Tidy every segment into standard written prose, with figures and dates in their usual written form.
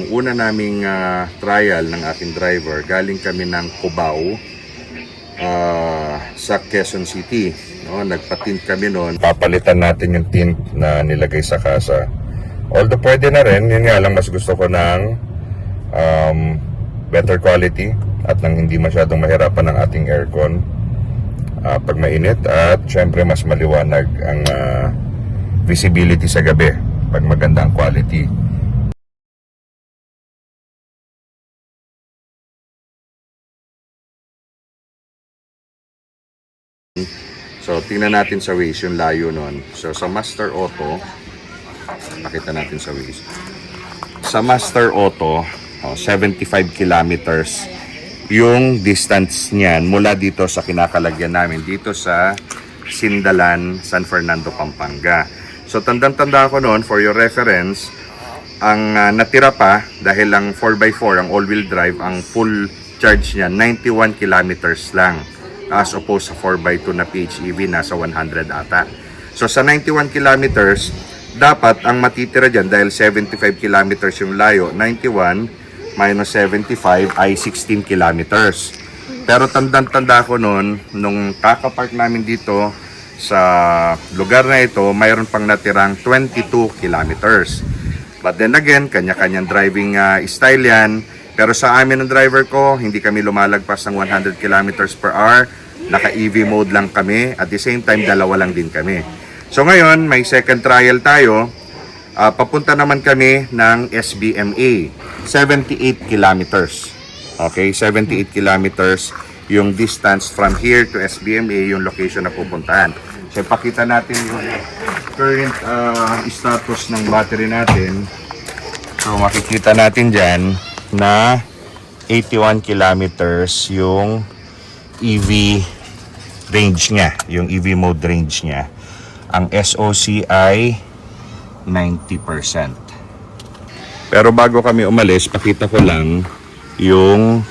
Una naming trial ng aking driver, galing kami ng Cubao sa Quezon City. No? Nagpa-tint kami noon. Papalitan natin yung tint na nilagay sa kasa. Although pwede na rin, yun nga lang mas gusto ko ng better quality at nang hindi masyadong mahirapan ng ating aircon pag mainit, at syempre mas maliwanag ang visibility sa gabi pag maganda ang quality. So, tingnan natin sa Waze yung layo nun. So, sa Master Auto, nakita natin sa Waze. Sa Master Auto, 75 kilometers yung distance niyan mula dito sa kinakalagyan namin, dito sa Sindalan, San Fernando, Pampanga. So, tandang-tanda ko noon, for your reference, ang natira pa, dahil lang 4x4, ang all-wheel drive, ang full charge niya, 91 kilometers lang. As opposed sa 4x2 na PHEV, nasa 100 ata. So sa 91 kilometers, dapat ang matitira dyan, dahil 75 kilometers yung layo, 91 minus 75 ay 16 kilometers. Pero tandang-tanda ko noon, nung kakapark namin dito sa lugar na ito, mayroon pang natirang 22 kilometers. But then again, kanya-kanyang driving style yan. Pero sa amin ng driver ko, hindi kami lumalagpas ng 100 kilometers per hour. Naka-EV mode lang kami. At the same time, dalawa lang din kami. So ngayon, may second trial tayo. Papunta naman kami ng SBMA. 78 kilometers. Okay, 78 kilometers yung distance from here to SBMA, yung location na pupuntahan. So ipakita natin yung current status ng battery natin. So makikita natin dyan na 81 kilometers yung EV range niya, yung EV mode range niya. Ang SOC ay 90%. Pero bago kami umalis, pakita ko lang yung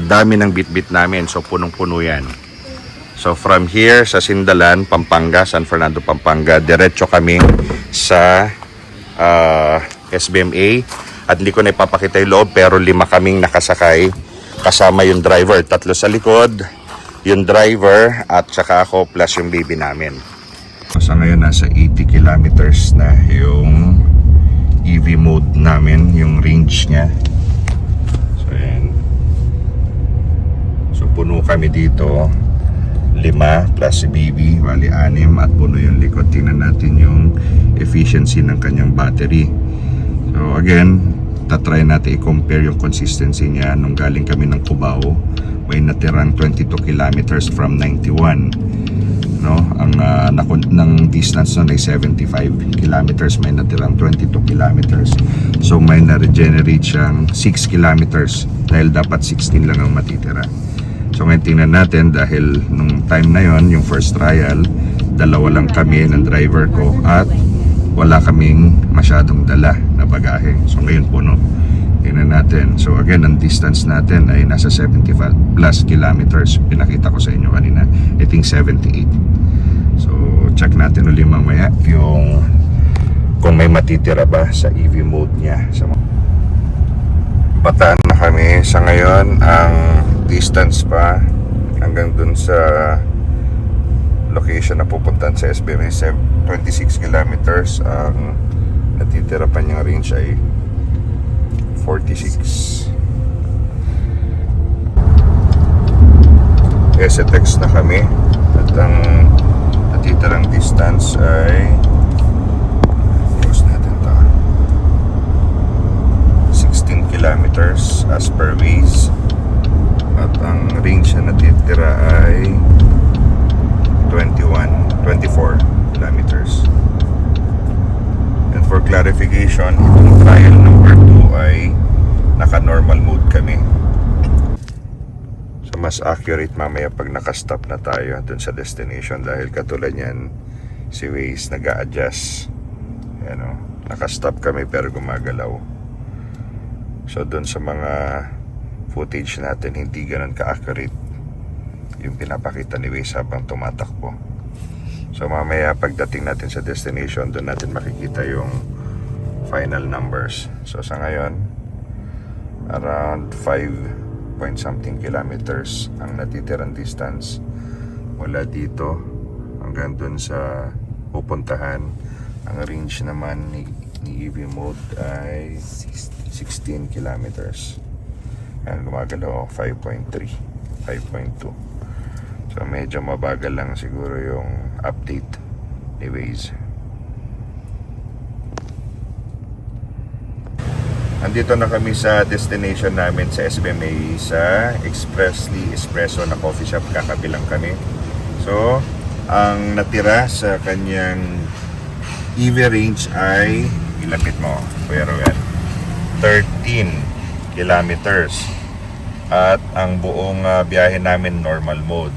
dami ng bitbit namin. So punong-puno yan. So from here sa Sindalan, Pampanga, San Fernando, Pampanga, diretso kami sa SBMA. At hindi ko na ipapakita yung loob, pero 5 kaming nakasakay kasama yung driver. 3 sa likod, yung driver at saka ako plus yung baby namin. Sa ngayon nasa 80 kilometers na yung EV mode namin, yung range niya. So ayan. So puno kami dito, 5 plus si baby, bali 6, at puno yung likod. Tingnan natin yung efficiency ng kanyang battery. So again, tatry natin i-compare yung consistency niya. Nung galing kami ng Cubao, may natirang 22 kilometers from 91. No? Ang distance nun ay 75 kilometers, may natirang 22 kilometers. So may na-regenerate siyang 6 kilometers dahil dapat 16 lang ang matitira. So ngayon tingnan natin, dahil nung time na yon, yung first trial, 2 lang kami ng driver ko at wala kaming masyadong dala na bagahe. So ngayon puno. Tingnan natin. So again, ang distance natin ay nasa 75 plus kilometers. Pinakita ko sa inyo kanina. I think 78. So check natin ulit mamaya yung kung may matitira ba sa EV mode niya. Bataan na kami. Sa ngayon, ang distance pa hanggang dun sa location na pupuntahan sa SBMA 26 kilometers. Ang natitira pa niyang range ay 46. STX na kami at ang natitirang distance ay close natin to 16 kilometers as per Waze, at ang range na natitira ay 24 kilometers. And for clarification, itong trial number 2 ay naka-normal mode kami. So mas accurate mamaya pag naka-stop na tayo dun sa destination, dahil katulad yan si Waze nag-a-adjust. Ayan o, naka-stop kami pero gumagalaw. So dun sa mga footage natin, hindi ganun ka-accurate yung pinapakita ni Waze habang tumatakbo. So mamaya pagdating natin sa destination, doon natin makikita yung final numbers. So sa ngayon, around 5 point something kilometers ang natitirang distance mula dito hanggang dun sa pupuntahan. Ang range naman ni EV mode ay 16 kilometers. Ayan, gumagalaw 5.3, 5.2. So medyo mabagal lang siguro yung update ni Waze. Andito na kami sa destination namin sa SBMA, sa Expressly Espresso na coffee shop. Kakabilang kami. So, ang natira sa kanyang EV range ay, ilapit mo, Kuya Ruel, 13 kilometers. At ang buong biyahe namin normal mode.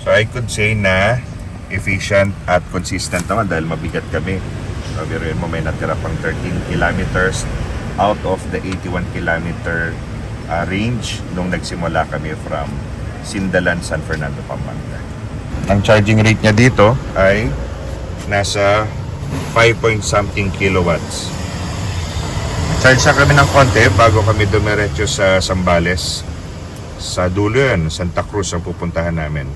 So, I could say na efficient at consistent naman dahil mabigat kami. So, biruin mo, may natira pang 13 kilometers out of the 81 kilometer range nung nagsimula kami from Sindalan, San Fernando, Pampanga. Ang charging rate niya dito ay nasa 5 point something kilowatts. Charge na kami ng konti bago kami dumiretso sa Zambales. Sa dulo yan, Santa Cruz ang pupuntahan namin.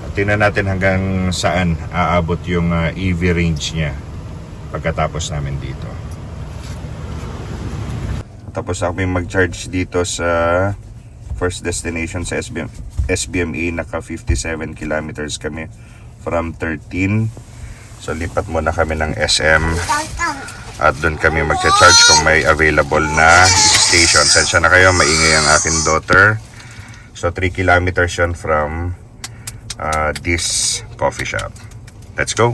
At tingnan natin hanggang saan aabot yung EV range niya pagkatapos namin dito. Tapos ako yung mag-charge dito sa first destination sa SBMA. Naka 57 kilometers kami from 13. So lipat muna kami ng SM at doon kami mag-charge kung may available na station. Sensya na kayo, maingay ang aking daughter. So 3 kilometers yun from this coffee shop. Let's go!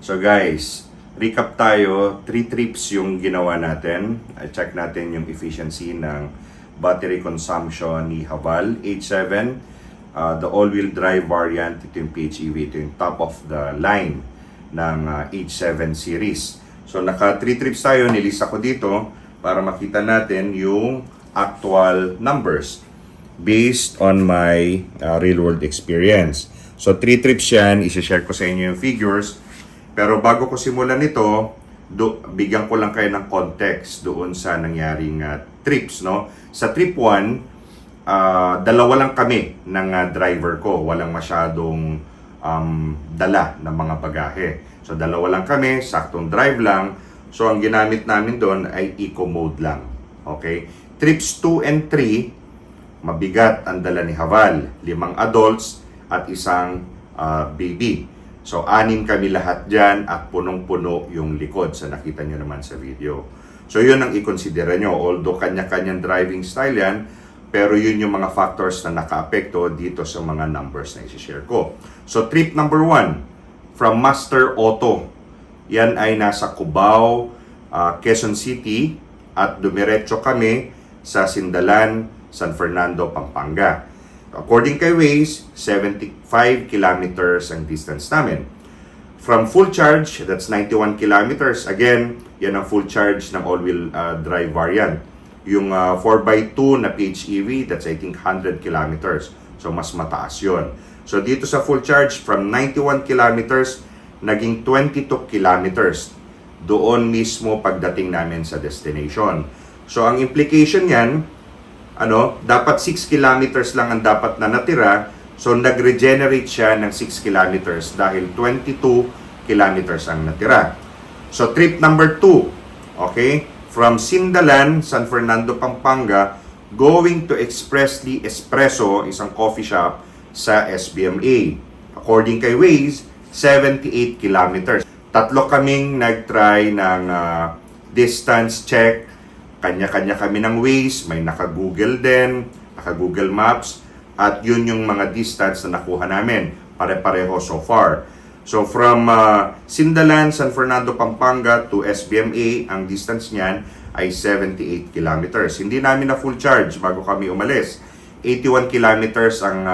So guys, recap tayo. 3 trips yung ginawa natin. Check natin yung efficiency ng battery consumption ni Haval H7. The all-wheel drive variant, ito yung PHEV, ito yung top of the line ng H7 series. So naka 3 trips tayo, nilista ko dito para makita natin yung actual numbers based on my real-world experience. So 3 trips yan, isi-share ko sa inyo yung figures. Pero bago ko simulan ito, bigyan ko lang kayo ng context doon sa nangyaring trips, no? Sa trip 1, dalawa lang kami ng driver ko. Walang masyadong dala ng mga bagahe. So dalawa lang kami, saktong drive lang. So ang ginamit namin doon ay eco mode lang. Okay? Trips 2 and 3, mabigat ang dala ni Haval. 5 adults at isang baby. So, 6 kami lahat dyan at punong-puno yung likod sa nakita nyo naman sa video. So, yun ang i-considera nyo. Although, kanya-kanyang driving style yan, pero yun yung mga factors na naka-apekto dito sa mga numbers na isi-share ko. So, trip number 1, from Master Auto. Yan ay nasa Cubao, Quezon City, at dumiretso kami sa Sindalan, San Fernando, Pampanga. According kay Waze, 75 kilometers ang distance namin. From full charge, that's 91 kilometers. Again, yan ang full charge ng all-wheel drive variant. Yung 4x2 na PHEV, that's I think 100 kilometers. So, mas mataas yun. So, dito sa full charge, from 91 kilometers, naging 22 kilometers. Doon mismo pagdating namin sa destination. So, ang implication yan, dapat 6 kilometers lang ang dapat na natira. So, nag-regenerate siya ng 6 kilometers dahil 22 kilometers ang natira. So, trip number 2, okay? From Sindalan, San Fernando, Pampanga, going to Expressly Espresso, isang coffee shop sa SBMA. According kay Waze, 78 kilometers. Tatlo kaming nag-try ng distance check. Kanya-kanya kami ng Waze, may naka-Google din, naka-Google Maps, at yun yung mga distance na nakuha namin. Pare-pareho so far. So from Sindalan, San Fernando, Pampanga to SBMA, ang distance niyan ay 78 kilometers. Hindi namin na full charge bago kami umalis. 81 kilometers ang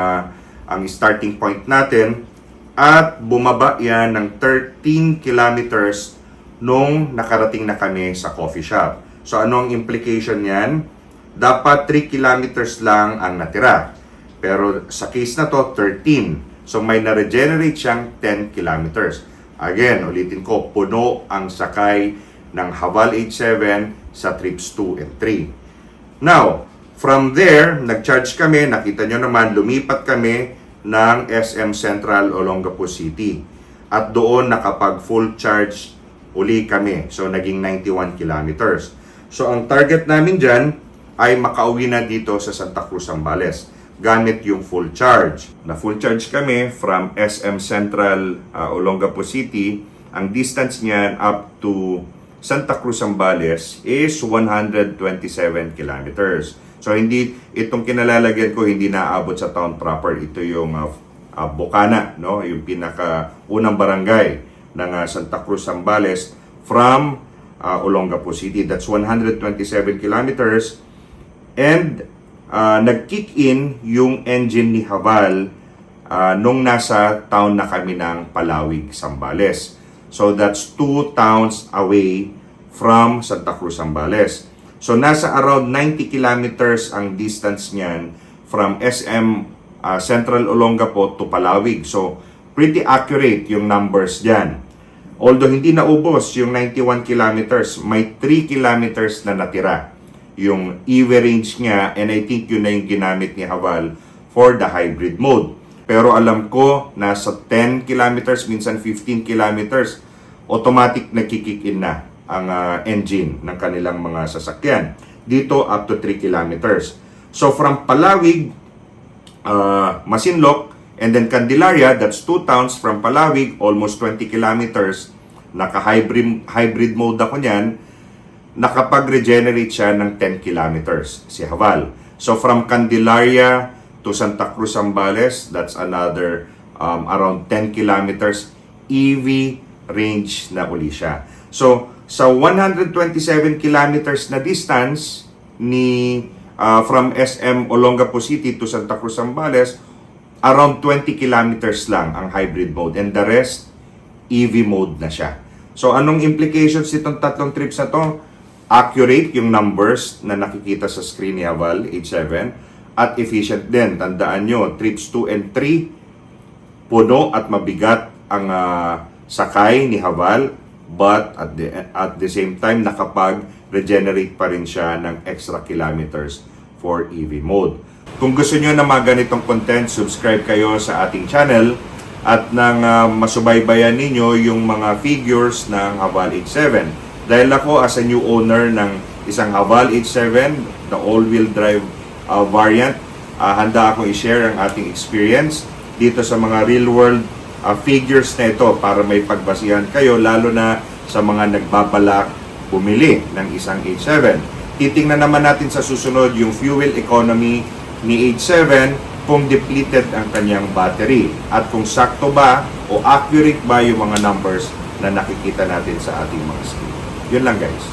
starting point natin at bumaba yan ng 13 kilometers nung nakarating na kami sa coffee shop. So, anong implication yan? Dapat 3 kilometers lang ang natira. Pero sa case na to, 13. So may na-regenerate siyang 10 kilometers. Again, ulitin ko, puno ang sakay ng Haval H7 sa trips 2 and 3. Now, from there, nag-charge kami, nakita nyo naman, lumipat kami ng SM Central Olongapo City. At doon nakapag full charge uli kami. So, naging 91 kilometers. So, ang target namin dyan ay makauwi na dito sa Santa Cruz, Zambales gamit yung full charge. Na full charge kami from SM Central Olongapo City. Ang distance niyan up to Santa Cruz, Zambales is 127 kilometers. So hindi itong kinalalagyan ko hindi naaabot sa town proper. Ito yung Bukana, no? Yung pinaka unang barangay ng Santa Cruz, Zambales from Olongapo City. That's 127 kilometers. And nag-kick in yung engine ni Haval nung nasa town na kami ng Palawig, Zambales. So that's 2 towns away from Santa Cruz, Zambales. So nasa around 90 kilometers ang distance niyan from SM Central Olongapo to Palawig. So pretty accurate yung numbers diyan. Although hindi naubos yung 91 kilometers, may 3 kilometers na natira yung EV range niya, and I think yun na yung ginamit ni Haval for the hybrid mode. Pero alam ko, nasa 10 kilometers, minsan 15 kilometers, automatic nagkikick in na ang engine ng kanilang mga sasakyan. Dito, up to 3 kilometers. So, from Palawig, Masinloc, and then Candelaria, that's 2 towns from Palawig, almost 20 kilometers, naka-hybrid mode ako niyan, nakapag-regenerate siya ng 10 kilometers, si Haval. So, from Candelaria to Santa Cruz, Zambales, that's another around 10 kilometers, EV range na uli siya. So, sa 127 kilometers na distance ni from SM Olongapo City to Santa Cruz, Zambales, around 20 kilometers lang ang hybrid mode, and the rest, EV mode na siya. So, anong implications nitong tatlong trips na to? Accurate yung numbers na nakikita sa screen ni Haval H7 at efficient din. Tandaan nyo, trips 2 and 3, puno at mabigat ang sakay ni Haval, but at the same time, nakapag-regenerate pa rin siya ng extra kilometers for EV mode. Kung gusto nyo na mga ganitong content, subscribe kayo sa ating channel at nang masubaybayan ninyo yung mga figures ng Haval H7. Dahil ako as a new owner ng isang Haval H7, the all-wheel drive variant, handa akong i-share ang ating experience dito sa mga real-world figures na ito para may pagbasihan kayo, lalo na sa mga nagbabalak bumili ng isang H7. Titingnan naman natin sa susunod yung fuel economy ni H7, kung depleted ang kanyang battery at kung sakto ba o accurate ba yung mga numbers na nakikita natin sa ating mga screen. Yun lang guys.